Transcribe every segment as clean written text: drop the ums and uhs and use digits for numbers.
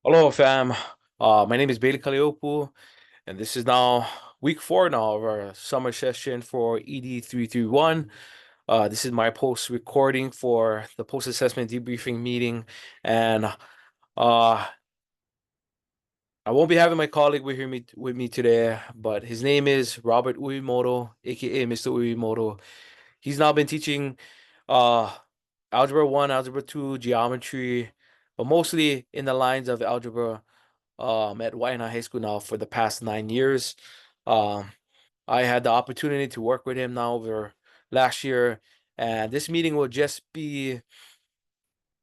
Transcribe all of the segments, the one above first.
Hello, fam. My name is Bailey Kaliopu, and this is now week 4 now of our summer session for ED-331. This is my post recording for the post-assessment debriefing meeting, and I won't be having my colleague with me today, but his name is Robert Uemoto, aka Mr. Uemoto. He's now been teaching uh, Algebra 1, Algebra 2, Geometry, but mostly in the lines of algebra at Waianae High School now for the past 9 years. Um, I had the opportunity to work with him now over last year, and this meeting will just be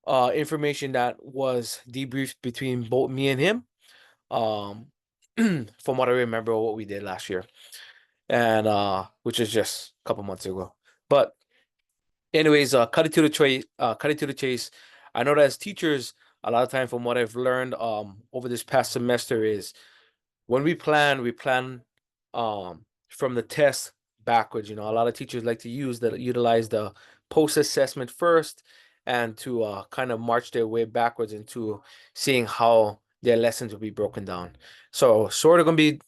information that was debriefed between both me and him. Um, from what I remember, what we did last year, and which is just a couple months ago. But anyways, cut it to the chase. Cut it to the chase. I know that as teachers, a lot of time from what I've learned over this past semester is when we plan from the test backwards. A lot of teachers like to utilize the post-assessment first and to kind of march their way backwards into seeing how their lessons will be broken down. So sort of gonna be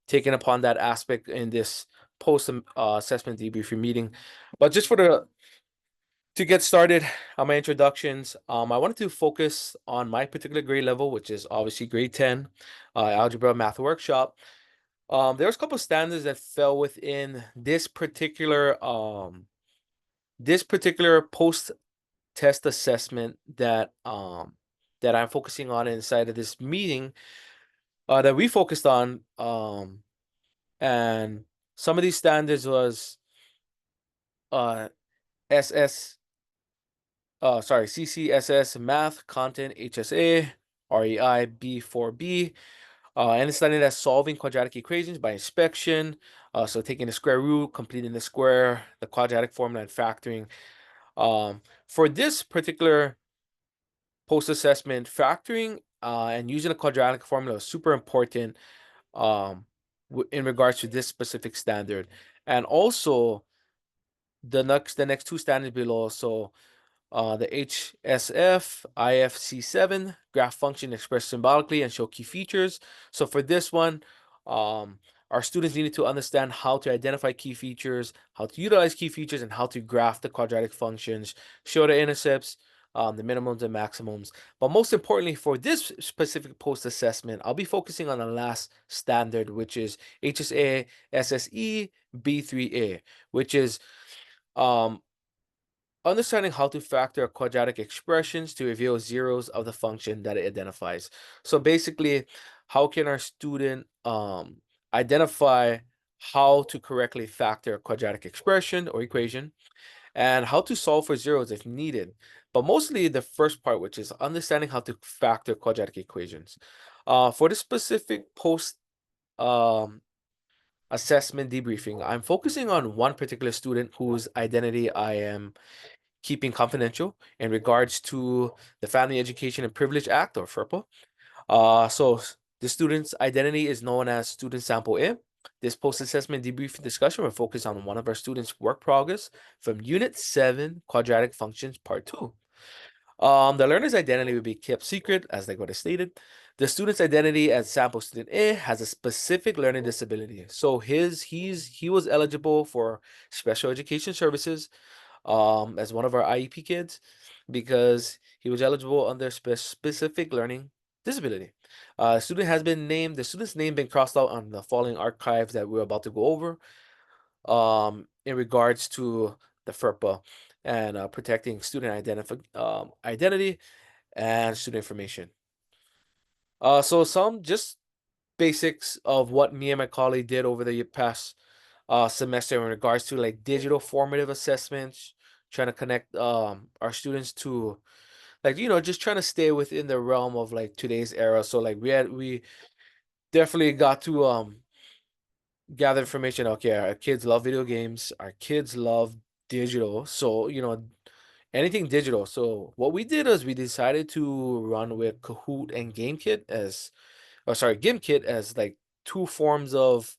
taking upon that aspect in this post assessment debriefing meeting. But just for the to get started on my introductions, I wanted to focus on my particular grade level, which is obviously grade 10, algebra math workshop. There's a couple of standards that fell within this particular post test assessment that I'm focusing on inside of this meeting that we focused on. And some of these standards was SS CCSS math content HSA REI B4B. And it's studied as solving quadratic equations by inspection. So taking the square root, completing the square, the quadratic formula, and factoring. For this particular post-assessment, factoring and using a quadratic formula is super important um, in regards to this specific standard. And also the next two standards below. So the HSF, IFC7 graph function expressed symbolically and show key features. So for this one, um, our students needed to understand how to identify key features, how to utilize key features, and how to graph the quadratic functions, show the intercepts, the minimums and maximums. But most importantly, for this specific post assessment, I'll be focusing on the last standard, which is HSA SSE B3A, which is um, understanding how to factor quadratic expressions to reveal zeros of the function that it identifies. So basically, how can our student identify how to correctly factor a quadratic expression or equation and how to solve for zeros if needed? But mostly the first part, which is understanding how to factor quadratic equations. For the specific post um, assessment debriefing, I'm focusing on one particular student whose identity I am keeping confidential in regards to the Family Education and Privilege Act, or FERPA. So the student's identity is known as student sample A. This post-assessment debriefing discussion will focus on one of our students' work progress from Unit 7, Quadratic Functions, Part 2. The learner's identity will be kept secret, as like what I stated. The student's identity as sample student A has a specific learning disability. So he was eligible for special education services as one of our IEP kids because he was eligible under specific learning disability. The student's name been crossed out on the following archives that we're about to go over in regards to the FERPA and protecting student identity and student information. So some just basics of what me and my colleague did over the past semester in regards to like digital formative assessments, trying to connect our students to like just trying to stay within the realm of like today's era. So like we definitely got to gather information. Okay, our kids love video games, our kids love digital, so anything digital. So what we did is we decided to run with Kahoot and GameKit as GimKit as like two forms of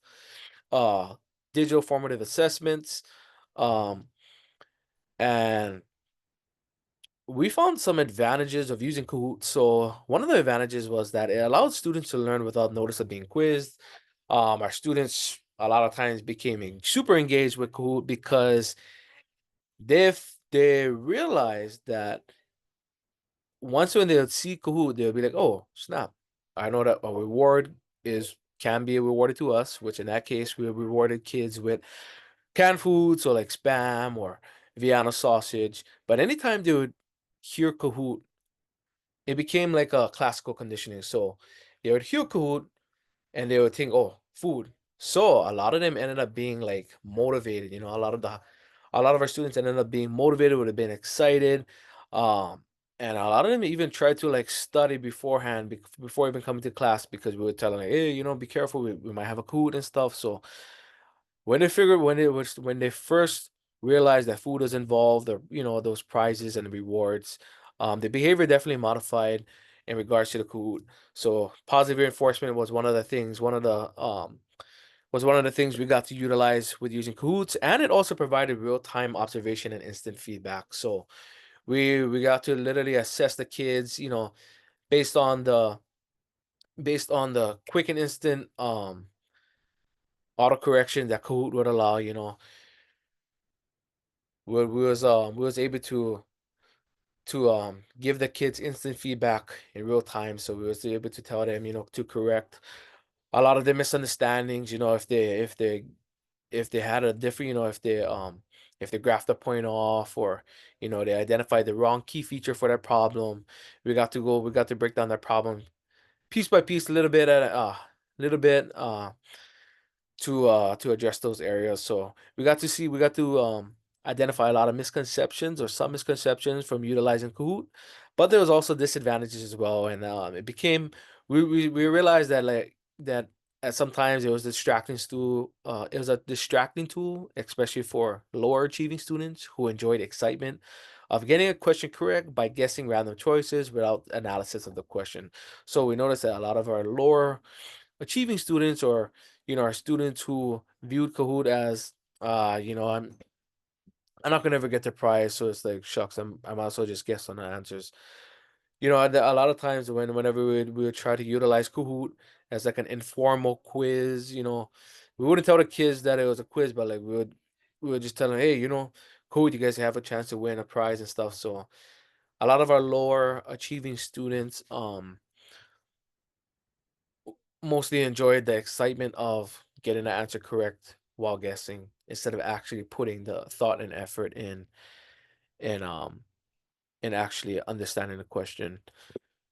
uh digital formative assessments. Um and we found some advantages of using Kahoot. So one of the advantages was that it allowed students to learn without notice of being quizzed. Our students a lot of times became super engaged with Kahoot because they realized that once when they'll see Kahoot, they'll be like, "Oh, snap! I know that a reward is can be rewarded to us." Which in that case, we rewarded kids with canned foods or like spam or Vienna sausage. But anytime they would hear Kahoot, it became like a classical conditioning. So they would hear Kahoot and they would think, oh, food. So a lot of them ended up being like motivated. A lot of our students ended up being motivated, would have been excited. Um, and a lot of them even tried to like study beforehand before even coming to class because we would tell them like, hey, be careful. We might have a Kahoot and stuff. So when they first realized that food was involved, or those prizes and rewards, the behavior definitely modified in regards to the Kahoot. So positive reinforcement was one of the things. One of the things we got to utilize with using Kahoots, and it also provided real-time observation and instant feedback. So we got to literally assess the kids, based on the quick and instant autocorrection that Kahoot would allow. We was able to give the kids instant feedback in real time, so we was able to tell them, to correct a lot of the misunderstandings, if they had a different, if they graphed a point off, or they identified the wrong key feature for their problem. We got to break down that problem piece by piece, a little bit at little bit to address those areas. So we got to identify a lot of misconceptions, or some misconceptions, from utilizing Kahoot, but there was also disadvantages as well. And it became we realized that that at sometimes it was a distracting tool, especially for lower achieving students who enjoyed excitement of getting a question correct by guessing random choices without analysis of the question. So we noticed that a lot of our lower achieving students, or our students who viewed Kahoot as I'm not gonna ever get the prize, so it's like, shucks, I might as well just guess on the answers. A lot of times whenever we would try to utilize Kahoot as like an informal quiz, we wouldn't tell the kids that it was a quiz, but like we would just tell them, hey, Kahoot, you guys have a chance to win a prize and stuff. So a lot of our lower achieving students mostly enjoyed the excitement of getting the answer correct while guessing, instead of actually putting the thought and effort in in actually understanding the question.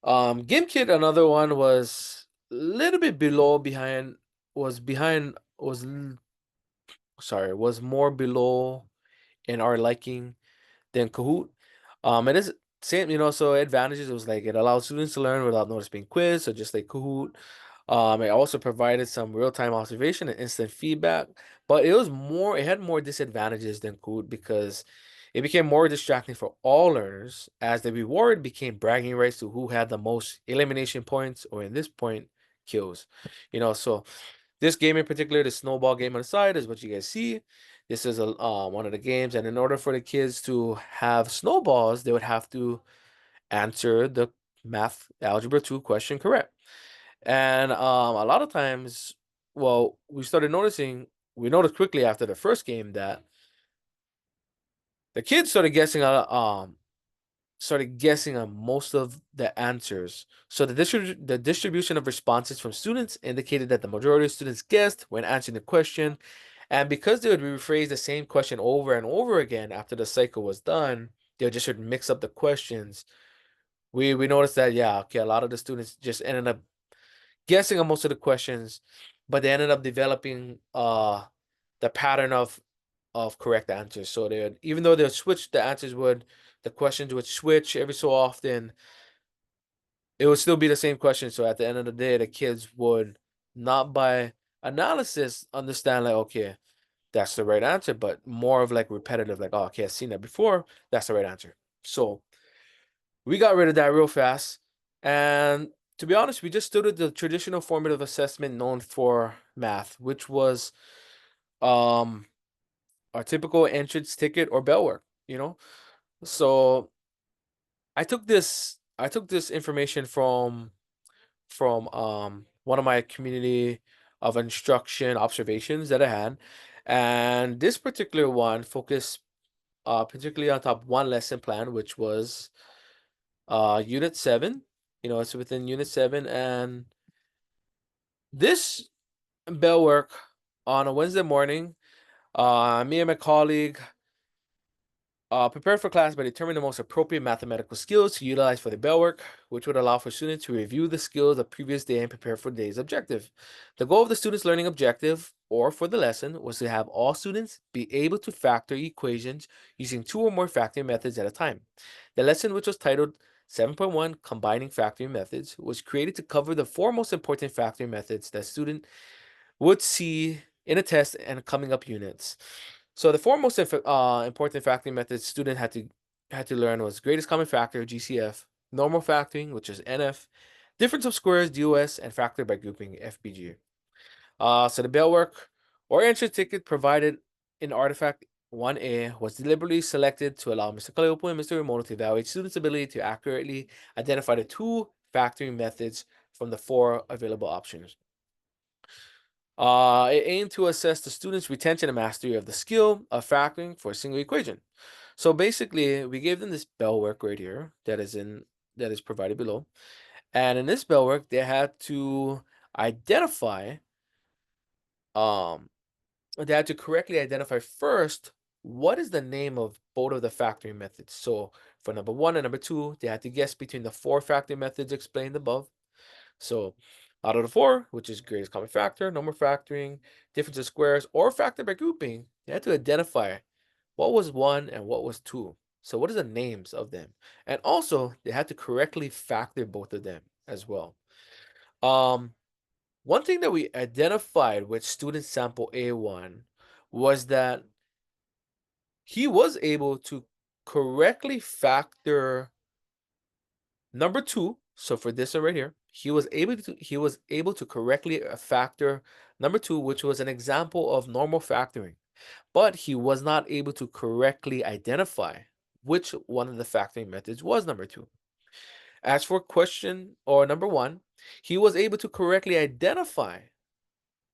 GameKit, another one, was a little bit below behind was behind was l- sorry, was more below in our liking than Kahoot. It is same, so advantages, it was like it allows students to learn without notice being quizzed, so just like Kahoot. It also provided some real-time observation and instant feedback, but it had more disadvantages than Kahoot because it became more distracting for all learners, as the reward became bragging rights to who had the most elimination points, or in this point, kills. So this game in particular, the snowball game on the side, is what you guys see. This is one of the games, and in order for the kids to have snowballs, they would have to answer the math algebra 2 question correct. And a lot of times, well, we noticed quickly after the first game that the kids started guessing on most of the answers. So the distribution of responses from students indicated that the majority of students guessed when answering the question. And because they would rephrase the same question over and over again after the cycle was done, they would just sort of mix up the questions. We noticed that, yeah, okay, a lot of the students just ended up guessing on most of the questions, but they ended up developing the pattern of correct answers. So even though they'll switch the questions would switch every so often, it would still be the same question. So at the end of the day, the kids would not by analysis understand like, okay, that's the right answer, but more of like repetitive, like, oh, okay, I've seen that before. That's the right answer. So we got rid of that real fast. And to be honest, we just stood at the traditional formative assessment known for math, which was um our typical entrance ticket or bell work. So I took this information from one of my community of instruction observations that I had, and this particular one focused particularly on top one lesson plan, which was unit 7. You know, it's within unit 7, and this bell work on a Wednesday morning, me and my colleague prepared for class by determining the most appropriate mathematical skills to utilize for the bell work, which would allow for students to review the skills of the previous day and prepare for the day's objective. The goal of the student's learning objective, or for the lesson, was to have all students be able to factor equations using 2 or more factoring methods at a time. The lesson, which was titled 7.1 Combining Factoring Methods, was created to cover the 4 most important factoring methods that student would see in a test and coming up units. So the 4 most important factoring methods student had to learn was greatest common factor (GCF), normal factoring, which is NF, difference of squares (DOS), and factor by grouping (FBG). So the bell work or entry ticket provided in artifact 1A was deliberately selected to allow Mr. Calliope and Mr. Ramono to evaluate students' ability to accurately identify the 2 factoring methods from the 4 available options. It aimed to assess the student's retention and mastery of the skill of factoring for a single equation. So basically, we gave them this bell work right here that is provided below, and in this bell work, they had to identify um they had to correctly identify first what is the name of both of the factoring methods. So for number 1 and number 2, they had to guess between the 4 factoring methods explained above. So out of the 4, which is greatest common factor, normal factoring, difference of squares, or factor by grouping, they had to identify what was 1 and what was 2. So what are the names of them? And also, they had to correctly factor both of them as well. Um, One thing that we identified with student sample A1 was that he was able to correctly factor number 2. So for this one right here, he was able to correctly factor number 2, which was an example of normal factoring, but he was not able to correctly identify which one of the factoring methods was number 2. As for question or number 1, he was able to correctly identify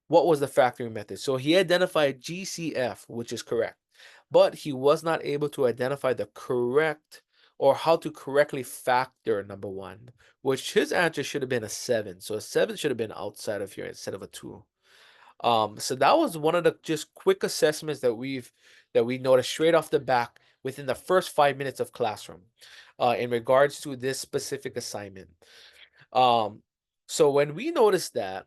what was the factoring method. So he identified GCF, which is correct, but he was not able to identify the correct or how to correctly factor number 1, which his answer should have been a 7. So a 7 should have been outside of here instead of a 2. So that was one of the just quick assessments that we noticed straight off the back within the first 5 minutes of classroom, in regards to this specific assignment. Um, so when we noticed that,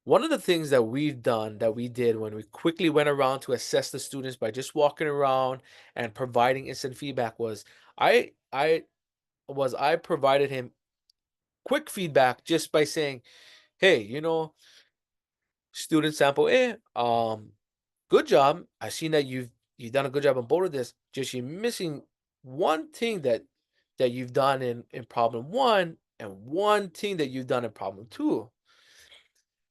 one of the things that we did when we quickly went around to assess the students by just walking around and providing instant feedback was I provided him quick feedback just by saying, "Hey, student sample A, good job. I've seen that you've done a good job on both of this. Just you're missing one thing that you've done in problem 1 and one thing that you've done in problem 2.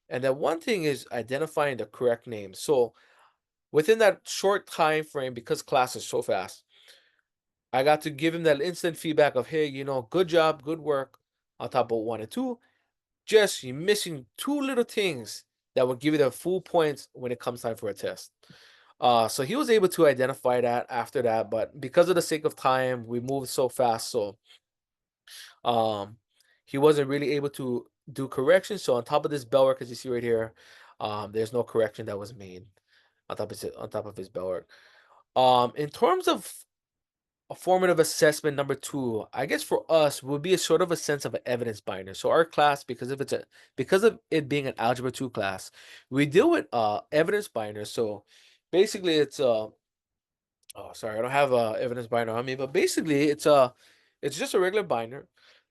And that one thing is identifying the correct name." So within that short time frame, because class is so fast, I got to give him that instant feedback of, "Hey, good job, good work on top of 1 and 2. Just you're missing 2 little things that will give you the full points when it comes time for a test." So he was able to identify that after that, but because of the sake of time, we moved so fast, so um, he wasn't really able to do corrections. So on top of this bell work, as you see right here, there's no correction that was made on top of his bell work. In terms of a formative assessment number 2, I guess for us would be a sort of a sense of an evidence binder. So our class, because of it being an algebra 2 class, we deal with evidence binders. So basically it's oh, sorry, I don't have a evidence binder on me, but basically it's just a regular binder,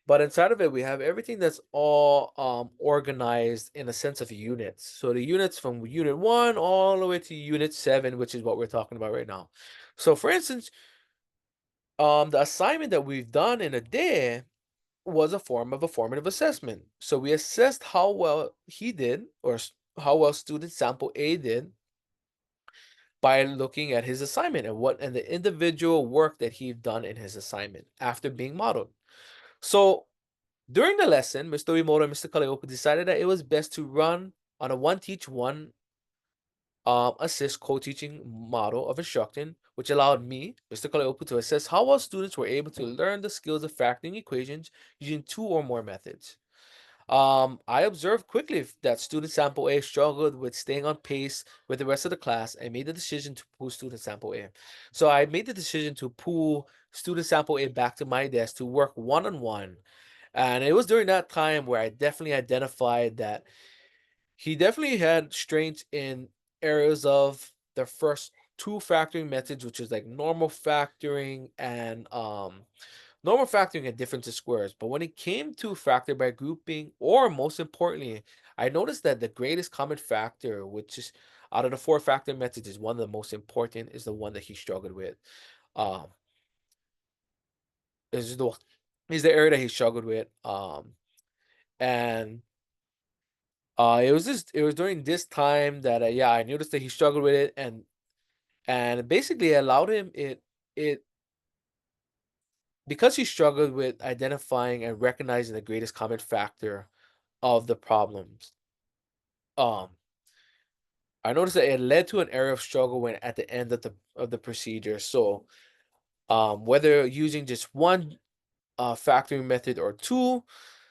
but inside of it we have everything that's all organized in a sense of units. So the units from unit 1 all the way to unit 7, which is what we're talking about right now. So for instance, the assignment that we've done in a day was a form of a formative assessment. So we assessed how well he did, or how well student sample A did, by looking at his assignment and the individual work that he'd done in his assignment after being modeled. So during the lesson, Mr. Uemoto and Mr. Kaleoku decided that it was best to run on a one teach, one assist co-teaching model of instruction, which allowed me, Mr. Kaleoku, to assess how well students were able to learn the skills of factoring equations using two or more methods. I observed quickly that student sample A struggled with staying on pace with the rest of the class and made the decision to pull student sample A. So I made the decision to pull student sample A back to my desk to work one-on-one. And it was during that time where I definitely identified that he definitely had strengths in areas of the first two factoring methods, which is like normal factoring and difference of squares. But when it came to factor by grouping, or most importantly, I noticed that the greatest common factor, which is out of the four factor methods, is one of the most important, is the one that he struggled with. Um, is the is the area that he struggled with. And it was during this time that yeah, I noticed that he struggled with it, and basically allowed him it because he struggled with identifying and recognizing the greatest common factor of the problems. Um, I noticed that it led to an area of struggle when at the end of the procedure. So, whether using just one factoring method or two,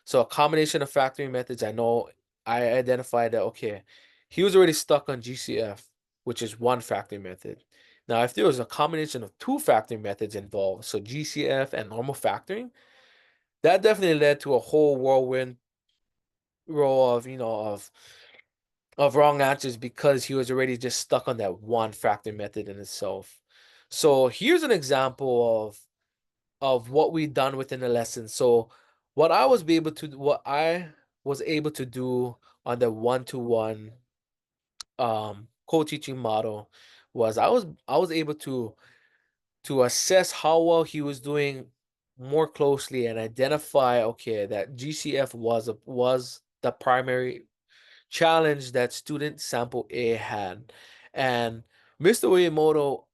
so a combination of factoring methods, I know I identified that okay, he was already stuck on GCF, which is one factoring method. Now, if there was a combination of two factoring methods involved, so GCF and normal factoring, that definitely led to a whole whirlwind row of of wrong answers because he was already just stuck on that one factor method in itself. So here's an example of what we done within the lesson. So what I was able to do on the one-to-one co-teaching model was I was able to assess how well he was doing more closely and identify okay that GCF was the primary challenge that student sample A had. And Mr. Uemoto,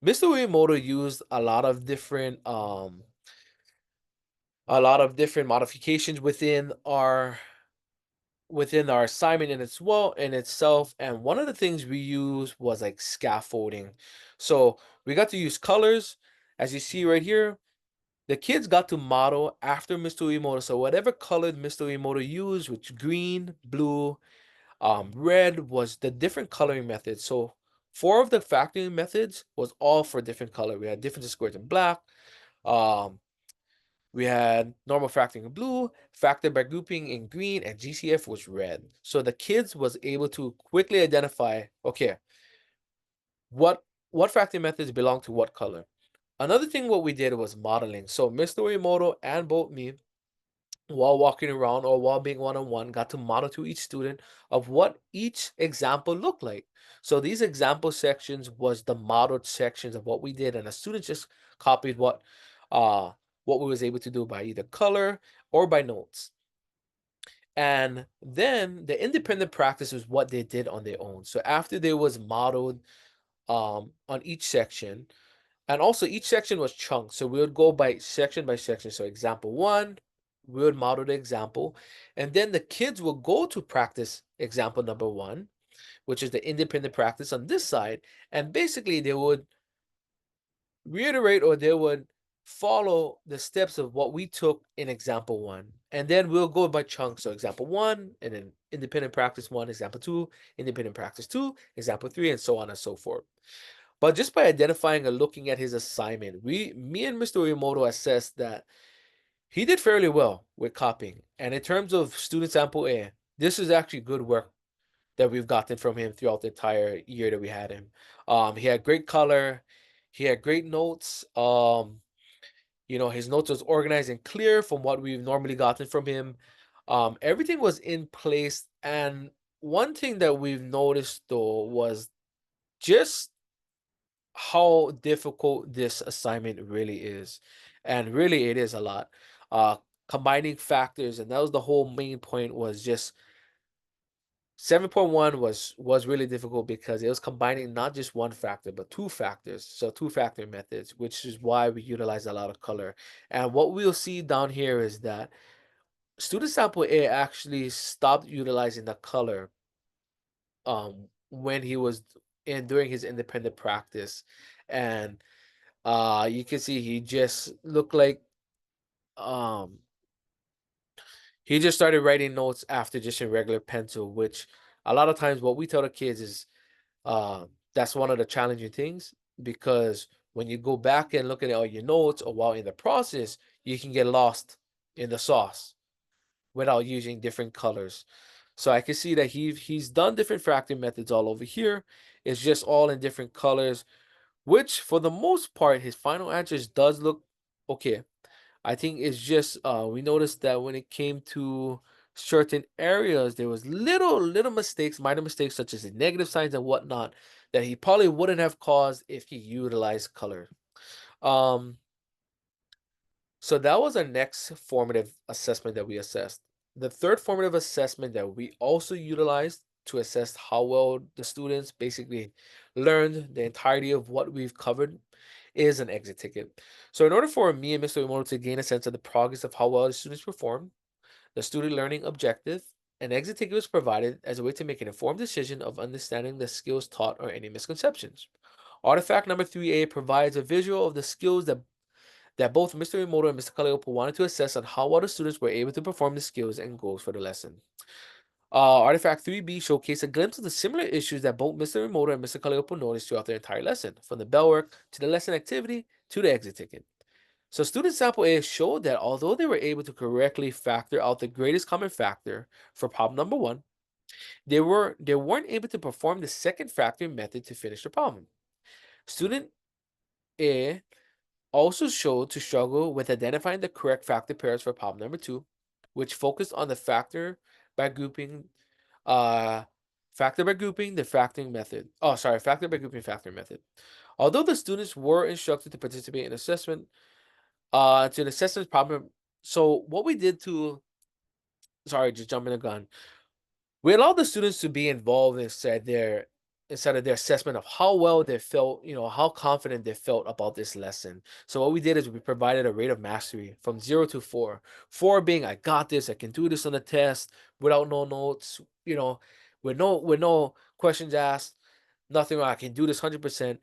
Mr. Uemoto used a lot of different modifications within our assignment in itself. And one of the things we used was like scaffolding. So we got to use colors, as you see right here. The kids got to model after Mr. Uemoto. So whatever colored Mr. Uemoto used, which green, blue, red was the different coloring methods. So four of the factoring methods was all for different color. We had difference of squares in black. Um, we had normal factoring in blue, factor by grouping in green, and GCF was red. So the kids was able to quickly identify, okay, what factoring methods belong to what color. Another thing what we did was modeling. So Mr. Uemoto and both me while walking around or while being one-on-one, got to model to each student of what each example looked like. So these example sections was the modeled sections of what we did, and the students just copied what we was able to do by either color or by notes. And then the independent practice was what they did on their own. So after they was modeled on each section, and also each section was chunked. So we would go by section by section. So example one, we would model the example. And then the kids will go to practice example number one, which is the independent practice on this side. And basically they would reiterate or they would follow the steps of what we took in example one. And then we'll go by chunks. So example one, and then independent practice one, example two, independent practice two, example three, and so on and so forth. But just by identifying and looking at his assignment, me and Mr. Uemoto assessed that he did fairly well with copying. And in terms of student sample A, this is actually good work that we've gotten from him throughout the entire year that we had him. He had great color, he had great notes. His notes was organized and clear from what we've normally gotten from him. Everything was in place. And one thing that we've noticed though was just how difficult this assignment really is. And really it is a lot. Uh combining factors, and that was the whole main point, was just 7.1 was really difficult because it was combining not just one factor but two factors, so two factor methods, which is why we utilize a lot of color. And what we'll see down here is that student sample A actually stopped utilizing the color when he was in during his independent practice. And you can see he just looked like um he just started writing notes after just a regular pencil, which a lot of times what we tell the kids is that's one of the challenging things, because when you go back and look at all your notes or while in the process, you can get lost in the sauce without using different colors. So I can see that he's done different fracting methods all over here. It's just all in different colors, which for the most part, his final answers does look okay. I think it's just we noticed that when it came to certain areas, there was little mistakes, minor mistakes such as the negative signs and whatnot that he probably wouldn't have caused if he utilized color. Um, so that was our next formative assessment that we assessed. The third formative assessment that we also utilized to assess how well the students basically learned the entirety of what we've covered is an exit ticket. So in order for me and Mr. Imoto to gain a sense of the progress of how well the students perform, the student learning objective, an exit ticket was provided as a way to make an informed decision of understanding the skills taught or any misconceptions. Artifact number 3A provides a visual of the skills that both Mr. Imoto and Mr. Kaleopo wanted to assess on how well the students were able to perform the skills and goals for the lesson. Artifact 3B showcased a glimpse of the similar issues that both Mr. Imoto and Mr. Kaleopo noticed throughout their entire lesson, from the bell work to the lesson activity to the exit ticket. So student sample A showed that although they were able to correctly factor out the greatest common factor for problem number 1, they weren't able to perform the second factoring method to finish the problem. Student A also showed to struggle with identifying the correct factor pairs for problem number 2, which focused on the by grouping uh factor by grouping the factoring method. Oh, sorry, factor by grouping factoring method. Although the students were instructed to participate in assessment, to the assessment problem. So what we did to sorry, just jumping the gun. We allowed the students to be involved inside of their assessment of how well they felt, how confident they felt about this lesson. So what we did is we provided a rate of mastery from 0 to 4. 4 being I got this, I can do this on the test without no notes, with no questions asked, nothing wrong. I can do this 100%.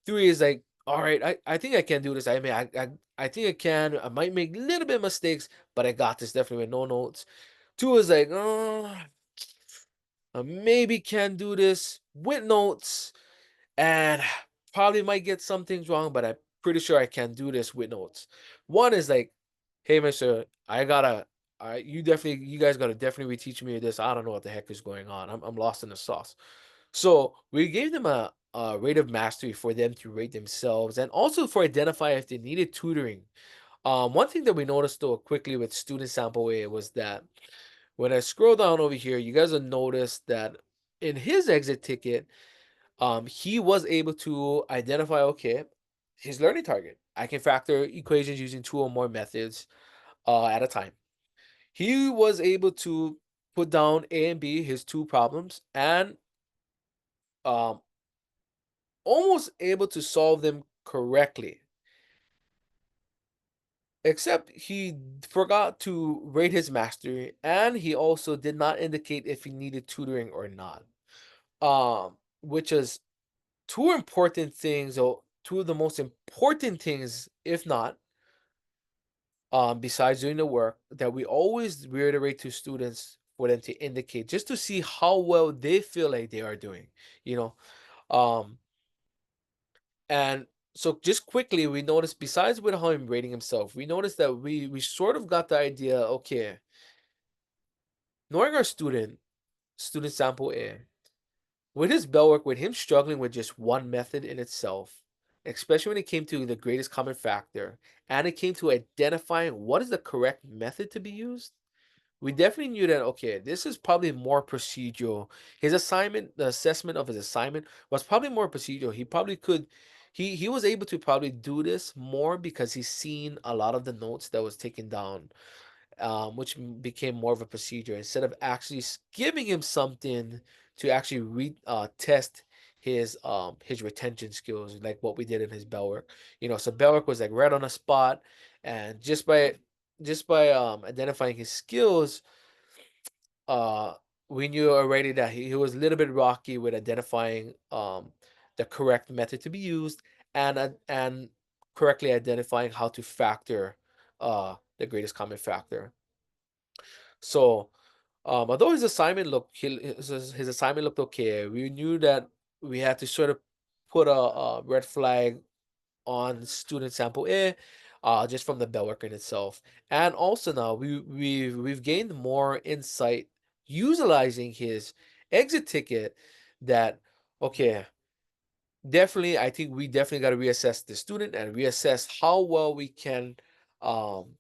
3 is like, all right, I think I can do this. I mean, I think I can. I might make a little bit of mistakes, but I got this definitely with no notes. 2 is like, oh, I maybe can do this with notes, and probably might get some things wrong, but I'm pretty sure I can do this with notes. 1 is like, hey, mister, you guys gotta definitely teach me this. I don't know what the heck is going on. I'm lost in the sauce. So we gave them a rate of mastery for them to rate themselves and also for identify if they needed tutoring. One thing that we noticed though quickly with student sample A was that when I scroll down over here, you guys will notice that in his exit ticket, he was able to identify, okay, his learning target. I can factor equations using 2 or more methods at a time. He was able to put down A and B, his 2 problems, and um, almost able to solve them correctly. Except he forgot to rate his mastery, and he also did not indicate if he needed tutoring or not. Which is two important things, or two of the most important things, if not, besides doing the work, that we always reiterate to students for them to indicate just to see how well they feel like they are doing, you know. Um, and so just quickly, we noticed besides with how him rating himself, we noticed that we sort of got the idea, okay, knowing our student sample A, with his bell work, with him struggling with just one method in itself, especially when it came to the greatest common factor, and it came to identifying what is the correct method to be used, we definitely knew that, okay, this is probably more procedural. His assignment, the assessment of his assignment was probably more procedural. He probably could, he was able to probably do this more because he's seen a lot of the notes that was taken down which became more of a procedure instead of actually giving him something to actually test his retention skills, like what we did in his bell work. So bell work was like right on the spot, and just by identifying his skills, uh we knew already that he was a little bit rocky with identifying the correct method to be used, and correctly identifying how to factor the greatest common factor. So although his assignment looked okay, we knew that we had to sort of put a red flag on student sample A, just from the bell work in itself. And also now we've gained more insight utilizing his exit ticket that, okay, definitely, I think we definitely got to reassess the student and reassess how well we can, um,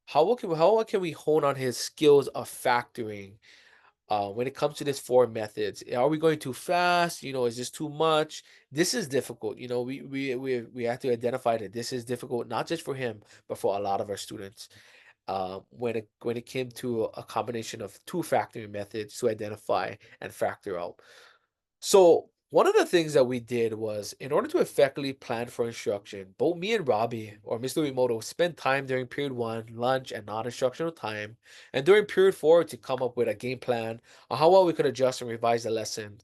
how well can we hone on his skills of factoring when it comes to these four methods. Are we going too fast? Is this too much? This is difficult. We have to identify that this is difficult, not just for him, but for a lot of our students. When it came to a combination of two factoring methods to identify and factor out. So one of the things that we did was, in order to effectively plan for instruction, both me and Robbie, or Mr. Remoto, spent time during period 1, lunch and non-instructional time, and during period 4 to come up with a game plan on how well we could adjust and revise the lesson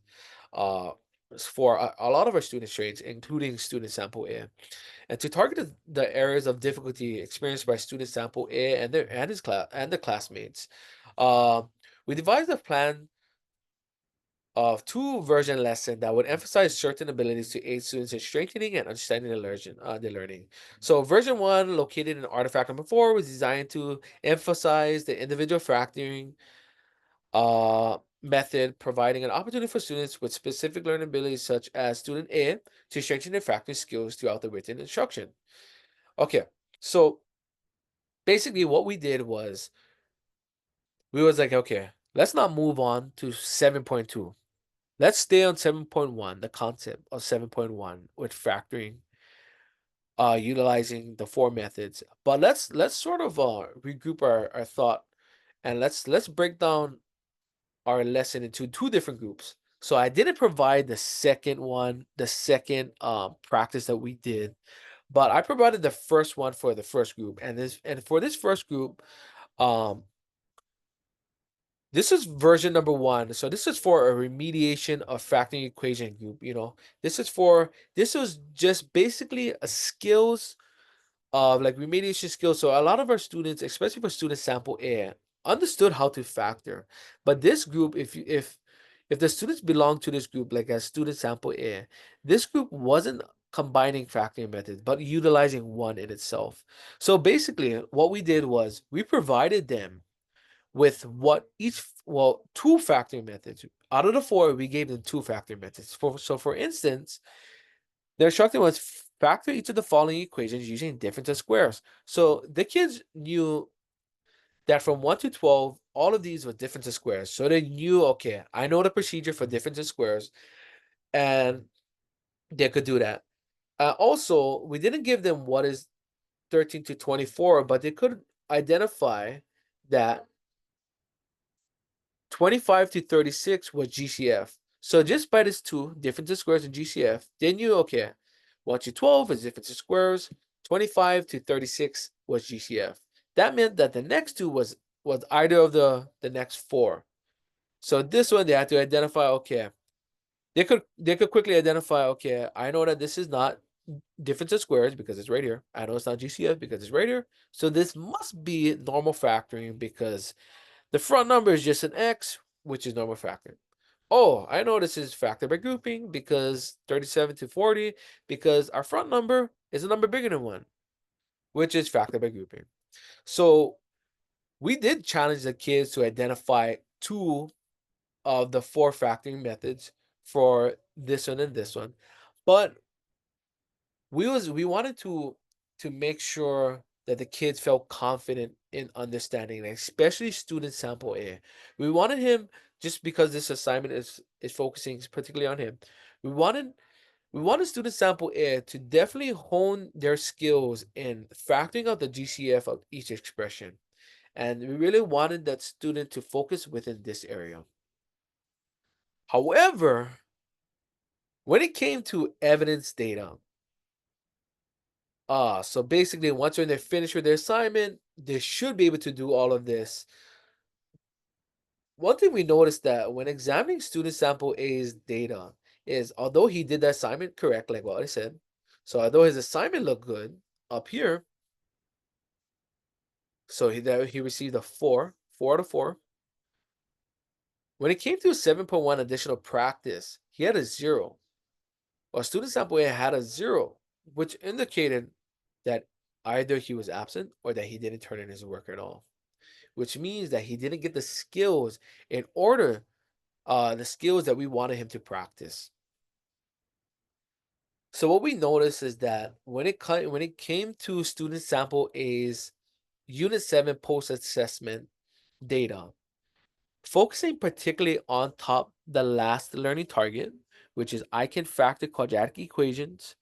uh, for a lot of our student traits, including student sample A, and to target the areas of difficulty experienced by student sample A and his class and the classmates. Uh, we devised a plan of two version lesson that would emphasize certain abilities to aid students in strengthening and understanding the learning. So version 1, located in artifact number 4, was designed to emphasize the individual factoring method, providing an opportunity for students with specific learning abilities such as student A to strengthen their factoring skills throughout the written instruction. Okay, so basically what we did was, we was like, okay, let's not move on to 7.2. Let's stay on 7.1, the concept of 7.1 with factoring, utilizing the four methods. But let's sort of regroup our thought, and let's break down our lesson into two different groups. So I didn't provide the second one, the second practice that we did, but I provided the first one for the first group. And for this first group, um this is version number 1. So this is for a remediation of factoring equation group. This was just basically a skills of like remediation skills. So a lot of our students, especially for student sample A, understood how to factor. But this group, if the students belong to this group, like as student sample A, this group wasn't combining factoring methods, but utilizing one in itself. So basically, what we did was we provided them with two factoring methods. Out of the 4, we gave them two factoring methods. For instance, their instruction was factor each of the following equations using difference of squares. So the kids knew that from 1 to 12, all of these were difference of squares. So they knew, okay, I know the procedure for difference of squares, and they could do that. Also, we didn't give them what is 13 to 24, but they could identify that 25 to 36 was GCF. So just by these two, difference of squares and GCF, they knew, okay, 1 to 12 is difference of squares, 25 to 36 was GCF. That meant that the next two was either of the next 4. So this one, they had to identify, okay, they could quickly identify, okay, I know that this is not difference of squares because it's right here. I know it's not GCF because it's right here. So this must be normal factoring because the front number is just an x, which is normal factor. Oh, I know this is factor by grouping because 37 to 40, because our front number is a number bigger than 1, which is factor by grouping. So we did challenge the kids to identify 2 of the 4 factoring methods for this one and this one. But we wanted to make sure that the kids felt confident in understanding, especially student sample A. We wanted him, just because this assignment is focusing particularly on him. We wanted we wanted student sample A to definitely hone their skills in factoring out the GCF of each expression. And we really wanted that student to focus within this area. However, when it came to evidence data, so basically once when they're finished with their assignment, they should be able to do all of this. One thing we noticed that when examining student sample A's data is although he did the assignment correct, like what I said, so although his assignment looked good up here, so he received a 4 out of 4. When it came to 7.1 additional practice, he had a 0. Well, student sample A had a 0, which indicated that either he was absent or that he didn't turn in his work at all, which means that he didn't get the skills in order, the skills that we wanted him to practice. So what we noticed is that when it came to student sample A's Unit 7 post-assessment data, focusing particularly on the last learning target, which is I can factor quadratic equations,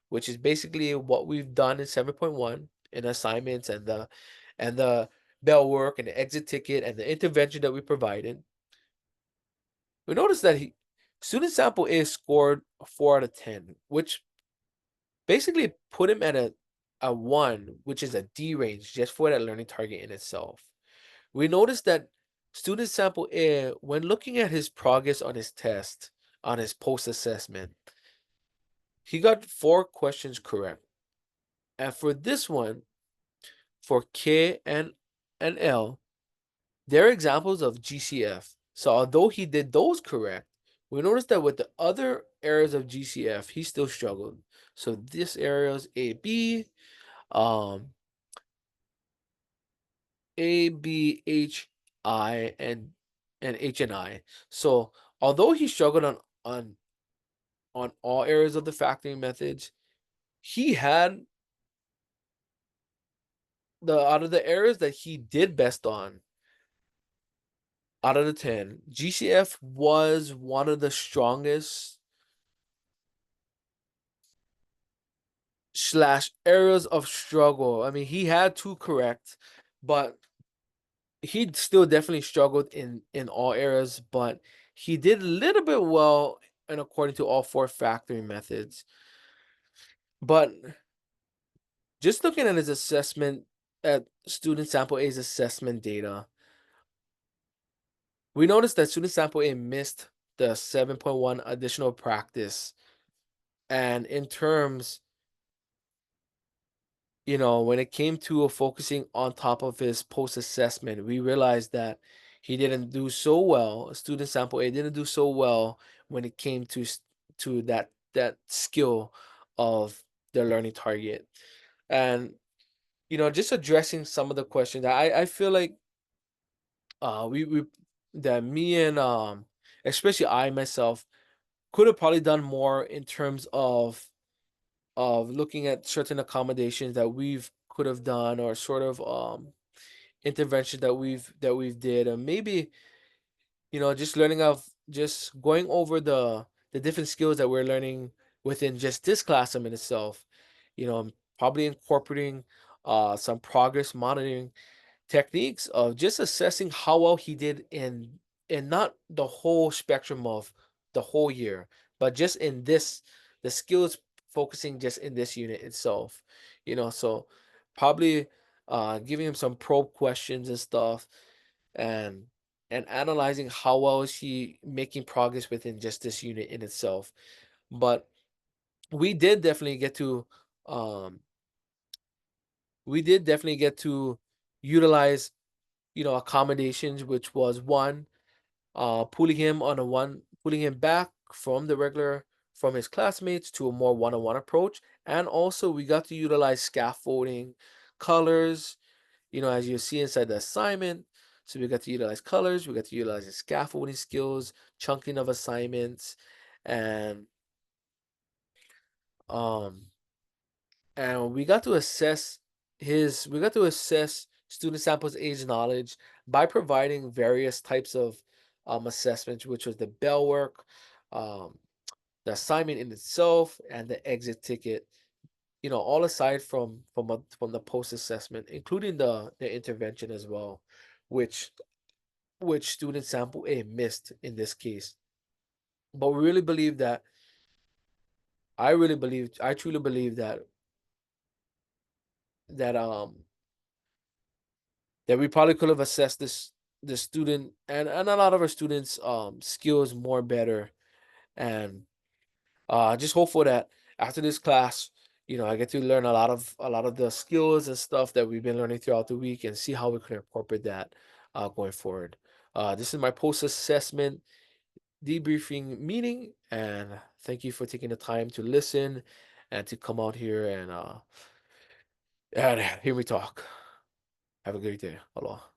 which is basically what we've done in 7.1 in assignments and the bell work and the exit ticket and the intervention that we provided. We noticed that student sample A scored a 4 out of 10, which basically put him at a 1, which is a D range just for that learning target in itself. We noticed that student sample A, when looking at his progress on his test, on his post assessment, he got 4 questions correct. And for this one, for K and L, they're examples of GCF. So although he did those correct, we noticed that with the other areas of GCF, he still struggled. So this area is AB, um, A, B, H, I, and H and I. So although he struggled on all areas of the factoring methods, he had the out of the areas that he did best on, out of the 10, GCF was one of the strongest slash areas of struggle. I mean, he had 2 correct, but he still definitely struggled in all areas, but he did a little bit well and according to all 4 factoring methods. But just looking at his assessment, at student sample A's assessment data, we noticed that student sample A missed the 7.1 additional practice. And in terms, when it came to focusing on top of his post assessment, we realized that he didn't do so well. Student sample A didn't do so well when it came to that skill of the learning target. And just addressing some of the questions, I feel like we that me and especially I myself could have probably done more in terms of looking at certain accommodations that we've could have done or sort of intervention that we've did, and maybe just learning of just going over the different skills that we're learning within just this classroom in itself, probably incorporating some progress monitoring techniques of just assessing how well he did in not the whole spectrum of the whole year, but just in the skills focusing just in this unit itself. So probably giving him some probe questions and stuff, and analyzing how well is he making progress within just this unit in itself. But we did definitely get to um we did definitely get to utilize accommodations, which was one, pulling him back from the regular from his classmates to a more one-on-one approach. And also we got to utilize scaffolding, colors, as you see inside the assignment. So we got to utilize colors, we got to utilize the scaffolding skills, chunking of assignments, and um and we got to assess student samples age knowledge by providing various types of assessments, which was the bell work, um, the assignment in itself, and the exit ticket. all aside from the post assessment, including the intervention as well, which student sample A missed in this case. But we really believe that I truly believe that that we probably could have assessed this student and a lot of our students skills more better. And just hopeful that after this class, I get to learn a lot of the skills and stuff that we've been learning throughout the week, and see how we can incorporate that going forward. This is my post assessment debriefing meeting, and thank you for taking the time to listen and to come out here and hear me talk. Have a great day. Aloha.